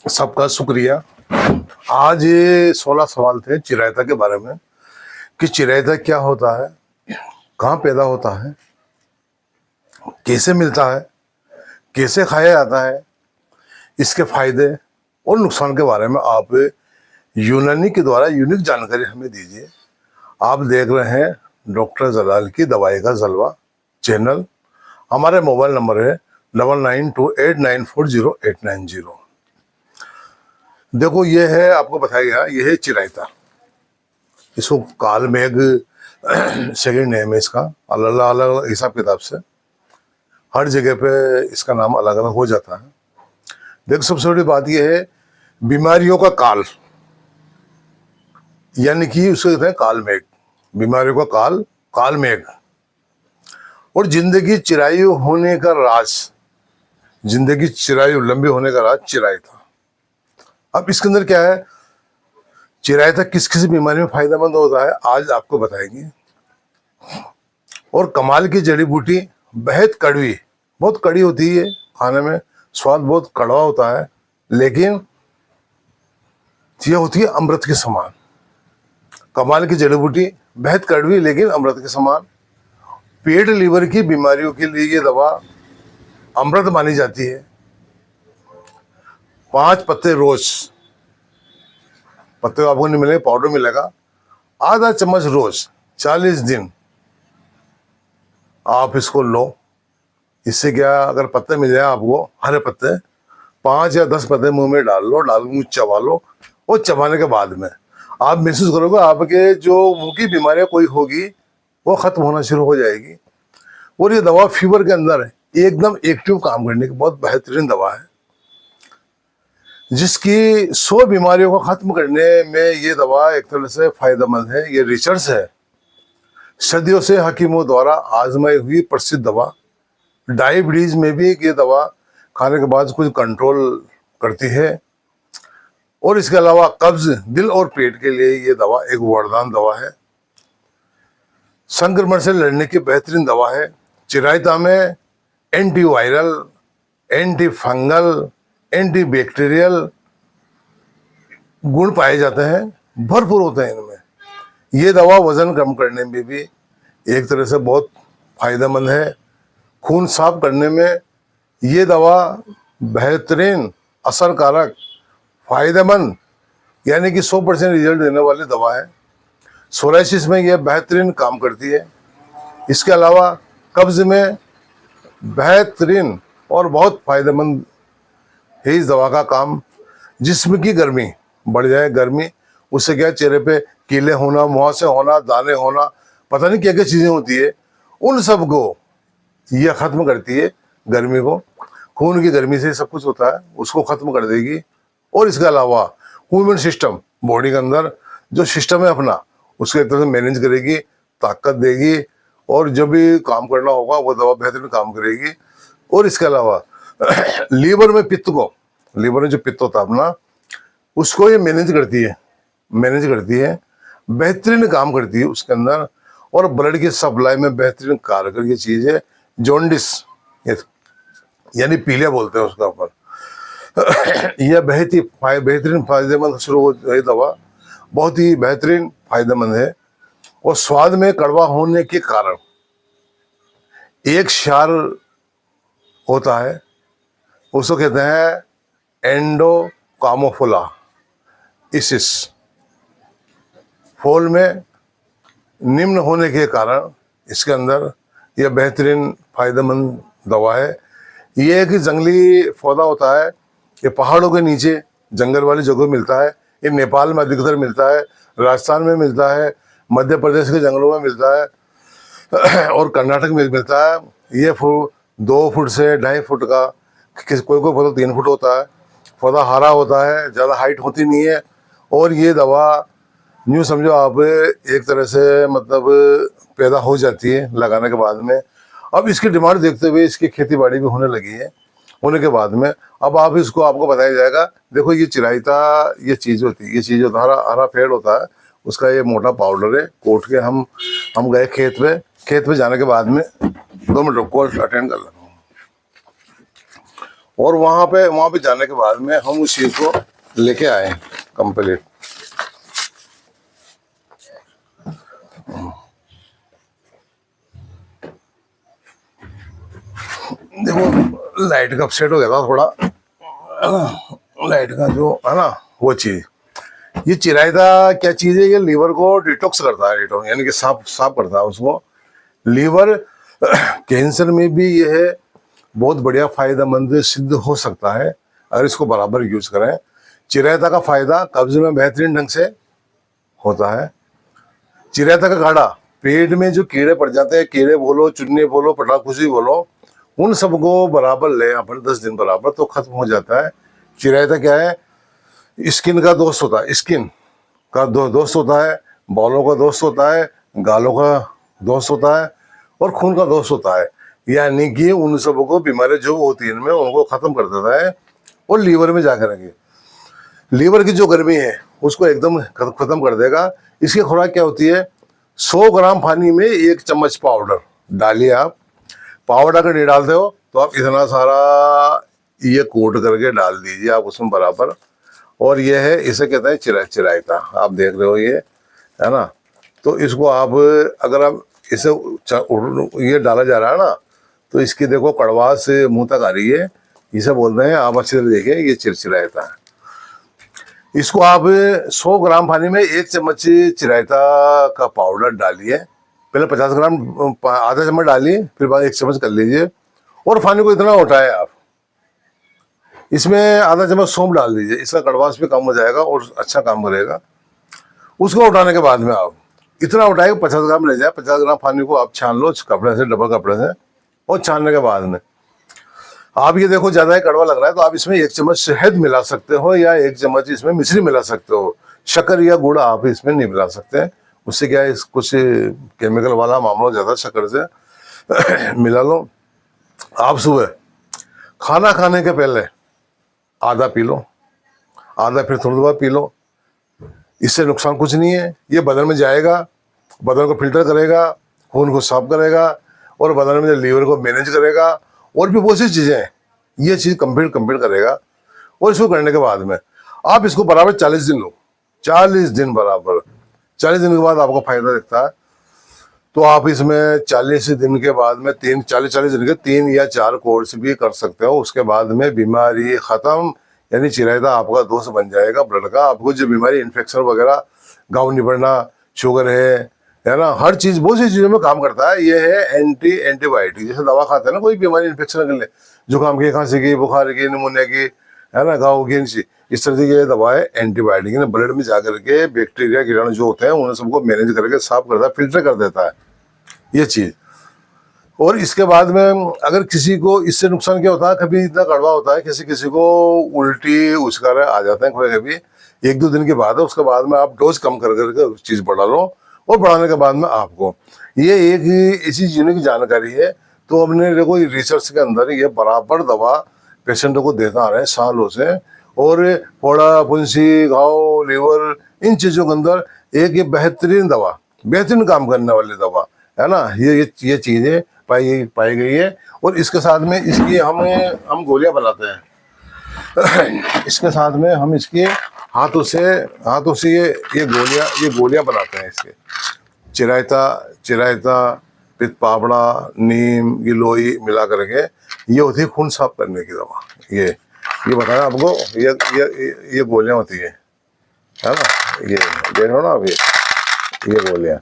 सबका शुक्रिया। आज ये 16 सवाल थे चिरायता के बारे में कि चिरायता क्या होता है, कहाँ पैदा होता है, कैसे मिलता है, कैसे खाया जाता है, इसके फायदे और नुकसान के बारे में आप यूनानी के द्वारा यूनिक जानकारी हमें दीजिए। आप देख रहे हैं डॉक्टर जलाल की दवाई का जलवा चैनल। हमारे मोबाइल नंबर है 9928940890। देखो ये है, आपको बताया गया, ये है चिरायता। इसको काल मेघ सेकेंड नेम है इसका, अलग अलग हिसाब किताब से हर जगह पे इसका नाम अलग अलग हो जाता है। देखो सबसे बड़ी बात यह है, बीमारियों का काल, यानी कि उसको कहते हैं काल मेघ, बीमारियों का काल, काल मेघ। और जिंदगी चिरायु होने का राज, जिंदगी चिरायु लंबी होने का राज चिरायता। अब इसके अंदर क्या है, चिरायता किस किस बीमारी में फायदेमंद होता है आज आपको बताएंगे। और कमाल की जड़ी बूटी, बेहद कड़वी, बहुत कड़ी होती है, खाने में स्वाद बहुत कड़वा होता है, लेकिन यह होती है अमृत के समान। कमाल की जड़ी बूटी, बेहद कड़वी लेकिन अमृत के समान। पेट लीवर की बीमारियों के लिए ये दवा अमृत मानी जाती है। 5 पत्ते रोज, पत्ते आपको नहीं मिलेंगे, पाउडर मिलेगा, आधा चम्मच रोज 40 दिन आप इसको लो। इससे क्या, अगर पत्ते मिल जाए आपको, हरे पत्ते 5 या 10 पत्ते मुंह में डाल लो, डाल मुंह चबा लो, और चबाने के बाद में आप महसूस करोगे आपके जो मुंह की बीमारियां कोई होगी वो खत्म होना शुरू हो जाएगी। और ये दवा फीवर के अंदर है, एकदम एक्टिव काम करने की बहुत बेहतरीन दवा है, जिसकी 100 बीमारियों को खत्म करने में ये दवा एक तरह से फायदेमंद है। ये रिसर्च है, सदियों से हकीमों द्वारा आजमाई हुई प्रसिद्ध दवा। डायबिटीज में भी ये दवा खाने के बाद कुछ कंट्रोल करती है। और इसके अलावा कब्ज, दिल और पेट के लिए ये दवा एक वरदान दवा है। संक्रमण से लड़ने की बेहतरीन दवा है। चिरायता में antiviral, anti fungal, anti bacterial गुण पाए जाते हैं, भरपूर होते हैं इनमें। ये दवा वजन कम करने में भी एक तरह से बहुत फायदेमंद है। खून साफ करने में ये दवा बेहतरीन, असरकारक, फायदेमंद, यानी कि 100% रिजल्ट देने वाली दवा है। सोराइसिस में यह बेहतरीन काम करती है। इसके अलावा कब्ज में बेहतरीन और बहुत फायदेमंद है इस दवा का काम। जिस्म की गर्मी बढ़ जाए, गर्मी, उससे क्या, चेहरे पे कीले होना, मुहासे होना, दाने होना, पता नहीं क्या क्या चीजें होती है, उन सब को यह खत्म करती है। गर्मी को, खून की गर्मी से सब कुछ होता है, उसको खत्म कर देगी। और इसके अलावा ह्यूमन सिस्टम, बॉडी के अंदर जो सिस्टम है अपना, उसके एक तरह से मैनेज करेगी, ताकत देगी, और जो भी काम करना होगा वो दवा बेहतरीन काम करेगी। और इसके अलावा लीवर में पित्त को, लीवर में जो पित्त होता है अपना, उसको ये मैनेज करती है, बेहतरीन काम करती है उसके अंदर। और ब्लड की सप्लाई में बेहतरीन कारगर ये चीज है। जॉन्डिस, यानी पीलिया बोलते हैं उसका ऊपर, यह बेहतरीन फायदेमंद शुरू हो दवा, बहुत ही बेहतरीन फायदेमंद है। और स्वाद में कड़वा होने के कारण एक क्षार होता है, उसको कहते हैं एंडोकामोफोला इसिस। फूल में निम्न होने के कारण इसके अंदर यह बेहतरीन फायदेमंद दवा है। ये एक जंगली पौधा होता है, ये पहाड़ों के नीचे जंगल वाली जगह मिलता है। ये नेपाल में अधिकतर मिलता है, राजस्थान में मिलता है, मध्य प्रदेश के जंगलों में मिलता है, और कर्नाटक में मिलता है। ये 2 फुट से 2.5 फुट का, कोई पौधा 3 फुट होता है। पौधा हरा होता है, ज़्यादा हाइट होती नहीं है। और ये दवा यूँ समझो आप एक तरह से मतलब पैदा हो जाती है लगाने के बाद में। अब इसकी डिमांड देखते हुए इसकी खेती बाड़ी भी होने लगी है। होने के बाद में अब आपको बताया जाएगा। देखो ये चिरायता, ये चीज़ होती है, ये चीज़ होता है, हरा पेड़ होता है, उसका ये मोटा पाउडर है। कोट के हम गए खेत पे जाने के बाद में 2 मिनट को अटेंड कर लेना। और वहां पे जाने के बाद में हम उस चीज को लेके आए कंप्लीट। देखो लाइट का अपसेट हो गया था थोड़ा, लाइट का जो है ना वो चीज। ये चिरायता क्या चीज है, ये लीवर को डिटॉक्स करता है, डिटॉक्स यानी कि साफ साफ करता है उसको। लीवर कैंसर में भी ये है बहुत बढ़िया फायदेमंद सिद्ध हो सकता है अगर इसको बराबर यूज करें। चिरायता का फायदा कब्ज में बेहतरीन ढंग से होता है। चिरायता का काढ़ा पेट में जो कीड़े पड़ जाते हैं, कीड़े बोलो, चुन्नी बोलो, पटाखुशी बोलो, उन सबको बराबर ले अपन 10 दिन बराबर तो खत्म हो जाता है। चिरायता क्या है, स्किन का दोस्त होता है, स्किन का दोस्त होता है, बालों का दोस्त होता है, गालों का दोस्त होता है और खून का दोस्त होता है। यानी कि उन सबको बीमारी जो होती है इनमें उनको खत्म कर देता है और लीवर में जाकर रखे, लीवर की जो गर्मी है उसको एकदम खत्म कर देगा। इसकी खुराक क्या होती है, 100 ग्राम पानी में 1 चम्मच पाउडर डालिए आप। पाउडर अगर नहीं डालते हो तो आप इतना सारा ये कोट करके डाल दीजिए आप उसमें बराबर। और ये है, इसे कहते हैं चिरायता, आप देख रहे हो ये है ना। तो इसको आप अगर आप इसे ये डाला जा रहा है ना तो इसकी देखो कड़वास मुंह तक आ रही है, इसे बोलते हैं, आप अच्छे से देखिए ये चिरायता है। इसको आप 100 ग्राम पानी में 1 चम्मच चिरायता का पाउडर डालिए। पहले 50 ग्राम आधा चम्मच डालिए, फिर बाद 1 चम्मच कर लीजिए और पानी को इतना उठाए आप, इसमें आधा चम्मच सौंफ डाल दीजिए, इसका कड़वास भी कम हो जाएगा और अच्छा काम करेगा। उसको उठाने के बाद में आप इतना उठाए 50 ग्राम ले जाए, 50 ग्राम पानी को आप छान लो कपड़े से, डबल कपड़े से। और छानने के बाद में आप ये देखो ज्यादा ही कड़वा लग रहा है तो आप इसमें 1 चम्मच शहद मिला सकते हो या 1 चम्मच इसमें मिश्री मिला सकते हो। शक्कर या गुड़ आप इसमें नहीं मिला सकते, उससे क्या है कुछ केमिकल वाला मामला हो जाता है शक्कर से। मिला लो। आप सुबह खाना खाने के पहले आधा पी लो, आधा फिर थोड़ी देर बाद पी लो, इससे नुकसान कुछ नहीं है। ये बदन में जाएगा, बदन को फिल्टर करेगा, खून को साफ करेगा और बदन में लीवर को मैनेज करेगा और भी बहुत सी चीजें हैं, ये चीज कंप्लीट करेगा। और इसको करने के बाद में आप इसको बराबर 40 दिन लो, 40 दिन बराबर। 40 दिन के बाद आपको फायदा दिखता है तो आप इसमें 40 दिन के बाद में 40 दिन के 3 या 4 कोर्स भी कर सकते हो। उसके बाद में बीमारी खत्म, यानी चिरायता आपका दोस्त बन जाएगा ब्लड का। आपको जो बीमारी इन्फेक्शन वगैरह, गाँव निबड़ना, शुगर है ना, हर चीज बहुत सी चीजों में काम करता है। ये है एंटीबायोटिक, जैसे दवा खाते हैं ना कोई बीमारी इन्फेक्शन के लिए, जुकाम की, खांसी की, बुखार की, निमोनिया की, है ना, घाव की, इस तरह की ये दवा है एंटीबायोटिक। ब्लड में जाकर के बैक्टीरिया कीटाणु जो होते हैं उन्हें सबको मैनेज करके साफ करता है, फिल्टर कर देता है ये चीज। और इसके बाद में अगर किसी को इससे नुकसान क्या होता है, कभी इतना कड़वा होता है, किसी को उल्टी उछकार आ जाते हैं कभी 1-2 दिन के बाद है। उसके बाद में आप डोज कम कर करके चीज बढ़ा लो और बढ़ाने के बाद में आपको ये एक ऐसी यूनिक जानकारी है। तो हमने देखो रिसर्च के अंदर ये बराबर दवा पेशेंटों को देता आ रहे हैं सालों से। और फोड़ा, फुंसी, घाव, लीवर, इन चीजों के अंदर एक ये बेहतरीन दवा, बेहतरीन काम करने वाली दवा है ना, ये चीजें पाई गई है। और इसके साथ में इसकी हम गोलियां बनाते हैं। इसके साथ में हम इसकी हाथों से ये गोलियां बनाते हैं इसके। चिरायता, पित्त पापड़ा, नीम, गिलोई मिला करके ये होती है खून साफ करने की दवा। ये बताया आपको, ये गोलियां होती है ना, ये देख लो ना आप, ये गोलियां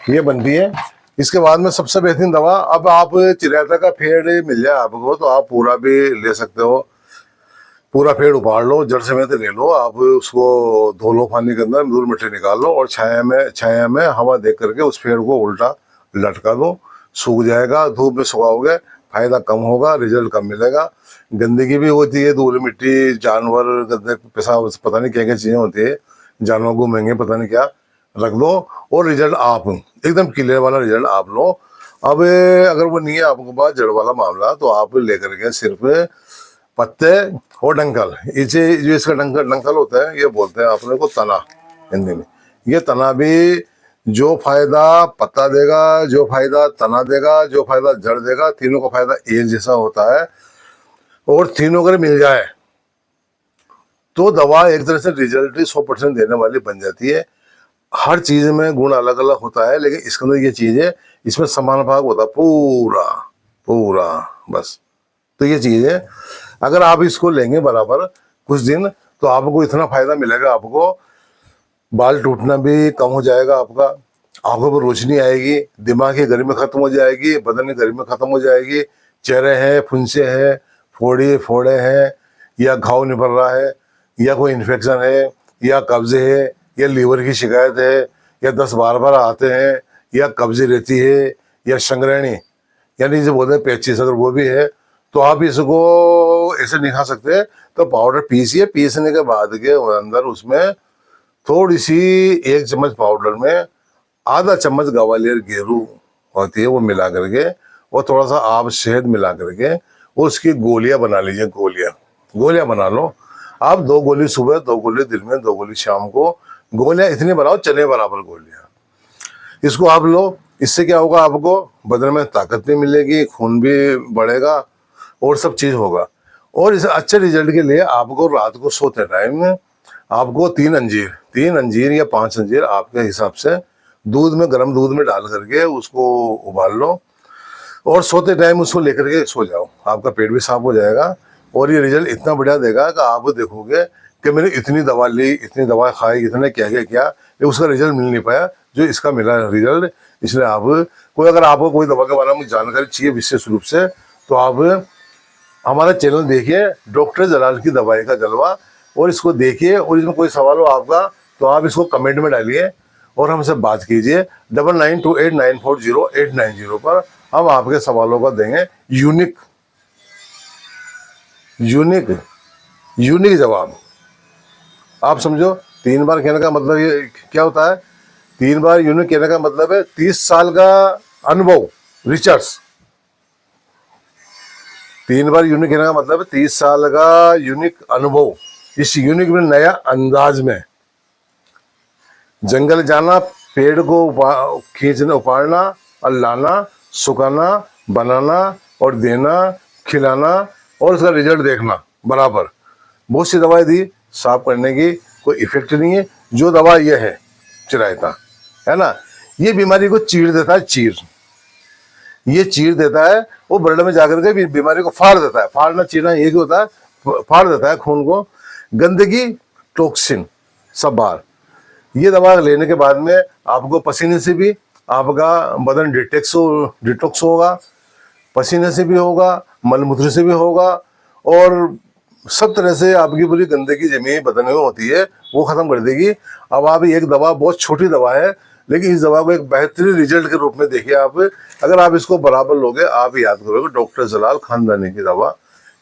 ये बनती है। इसके बाद में सबसे बेहतरीन दवा, अब आप चिरायता का पेड़ मिल जाए आपको तो आप पूरा भी ले सकते हो। पूरा पेड़ उपाड़ लो, जड़ समेत ले लो, आप उसको धो लो पानी के अंदर, धूल मिट्टी निकाल लो और छाया में हवा दे करके उस पेड़ को उल्टा लटका दो, सूख जाएगा। धूप में सुखाओगे फायदा कम होगा, रिजल्ट कम मिलेगा। गंदगी भी होती है, धूल मिट्टी, जानवर, गंदे पेशाब, पता नहीं क्या क्या चीजें होती है, जानवर घूमेंगे पता नहीं क्या, रख दो और रिजल्ट आप एकदम क्लियर वाला रिजल्ट आप लो। अब अगर वो नहीं है आपके पास जड़ वाला मामला तो आप लेकर के सिर्फ पत्ते और डंकल, इसे जो इसका डंकल होता है ये बोलते हैं अपने को तना हिंदी में। ये तना भी जो फायदा पत्ता देगा, जो फायदा तना देगा, जो फायदा जड़ देगा, तीनों का फायदा एक जैसा होता है। और तीनों अगर मिल जाए तो दवा एक तरह से रिजल्ट 100% देने वाली बन जाती है। हर चीज में गुण अलग अलग होता है, लेकिन इसके अंदर ये चीज है, इसमें समान भाग होता है पूरा पूरा, बस। तो ये चीज है, अगर आप इसको लेंगे बराबर कुछ दिन, तो आपको इतना फायदा मिलेगा, आपको बाल टूटना भी कम हो जाएगा, आपका आंखों पर रोशनी आएगी, दिमाग की गर्मी खत्म हो जाएगी, बदन की गर्मी खत्म हो जाएगी, चेहरे हैं, फुंसे हैं, फोड़े हैं, या घाव निभर रहा है, या कोई इन्फेक्शन है, या कब्जे है, या लीवर की शिकायत है, या 10 बार आते हैं, या कब्जे रहती है, या संग्रहणी यानी जो बोलते हैं पेचिस, अगर वो भी है, तो आप इसको ऐसे नहीं खा सकते, तो पाउडर पीसिए। पीसने के बाद के अंदर उसमें थोड़ी सी 1 चम्मच पाउडर में आधा चम्मच ग्वालियर गेरू होती है वो मिला करके, और थोड़ा सा आप शहद मिला करके उसकी गोलियां बना लीजिए। गोलियां बना लो आप, 2 गोली सुबह, 2 गोली दिन में, 2 गोली शाम को। गोलियां इतनी बनाओ चने बराबर गोलियां, इसको आप लो। इससे क्या होगा, आपको बदन में ताकत भी मिलेगी, खून भी बढ़ेगा, और सब चीज होगा। और इस अच्छे रिजल्ट के लिए आपको रात को सोते टाइम में आपको 3 अंजीर या 5 अंजीर आपके हिसाब से दूध में, गर्म दूध में डाल करके उसको उबाल लो, और सोते टाइम उसको लेकर के सो जाओ। आपका पेट भी साफ हो जाएगा, और ये रिजल्ट इतना बढ़िया देगा कि आप देखोगे कि मैंने इतनी दवा ली, इतनी दवा खाई, इतने क्या क्या किया, लेकिन उसका रिजल्ट मिल नहीं पाया जो इसका मिला रिजल्ट। इसलिए आप कोई, अगर आपको कोई दवा के बारे में जानकारी चाहिए विशेष रूप से, तो आप हमारा चैनल देखिए, डॉक्टर जलाल की दवाई का जलवा, और इसको देखिए। और इसमें कोई सवाल हो आपका, तो आप इसको कमेंट में डालिए और हमसे बात कीजिए। 9928940890 पर हम आपके सवालों का देंगे यूनिक जवाब। आप समझो, 3 बार कहने का मतलब ये क्या होता है? 3 बार यूनिक कहने का मतलब है 30 साल का अनुभव, रिसर्च। 3 बार यूनिक कहने का मतलब है 30 साल का यूनिक अनुभव। इस यूनिक में नया अंदाज में जंगल जाना, पेड़ को खींचना, उपाड़ना और लाना, सुखाना, बनाना और देना, खिलाना, और उसका रिजल्ट देखना बराबर। बहुत सी दवाएं दी, साफ करने की कोई इफेक्ट नहीं है। जो दवा ये है चिरायता, है ना, ये बीमारी को चीर देता है, ये चीर देता है, वो ब्लड में जाकर के बीमारी को फाड़ देता है। फाड़ना चीरना एक ही होता है, फाड़ देता है खून को, गंदगी, टॉक्सिन सब बाहर। ये दवा लेने के बाद में आपको पसीने से भी आपका बदन डिटॉक्स होगा, पसीने से भी होगा, मलमूत्र से भी होगा, और सब तरह से आपकी पूरी गंदगी जमी बदन में होती है वो खत्म कर देगी। अब आप एक दवा, बहुत छोटी दवा है, लेकिन इस दवा को एक बेहतरीन रिजल्ट के रूप में देखिए आप। अगर आप इसको बराबर लोगे, आप याद करोगे डॉक्टर जलाल खानदानी की दवा,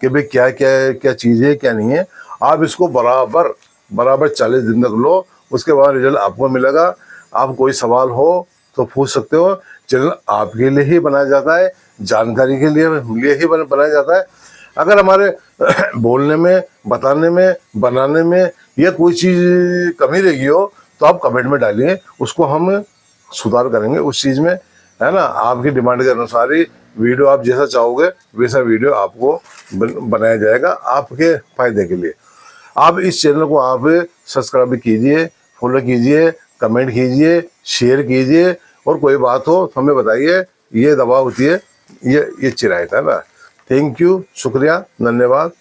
कि भाई क्या क्या क्या चीज़ है, क्या नहीं है। आप इसको बराबर 40 दिन तक लो, उसके बाद रिजल्ट आपको मिलेगा। आप कोई सवाल हो तो पूछ सकते हो। चैनल आपके लिए ही बनाया जाता है, जानकारी के लिए ही बनाया जाता है। अगर हमारे बोलने में, बताने में, बनाने में या कोई चीज़ कमी रही हो, तो आप कमेंट में डालिए, उसको हम सुधार करेंगे उस चीज़ में, है ना। आपकी डिमांड के अनुसार ही वीडियो, आप जैसा चाहोगे वैसा वीडियो आपको बनाया जाएगा आपके फायदे के लिए। आप इस चैनल को आप सब्सक्राइब कीजिए, फॉलो कीजिए, कमेंट कीजिए, शेयर कीजिए, और कोई बात हो तो हमें बताइए। ये दवा होती है, ये चिरायता है ना। थैंक यू, शुक्रिया, धन्यवाद।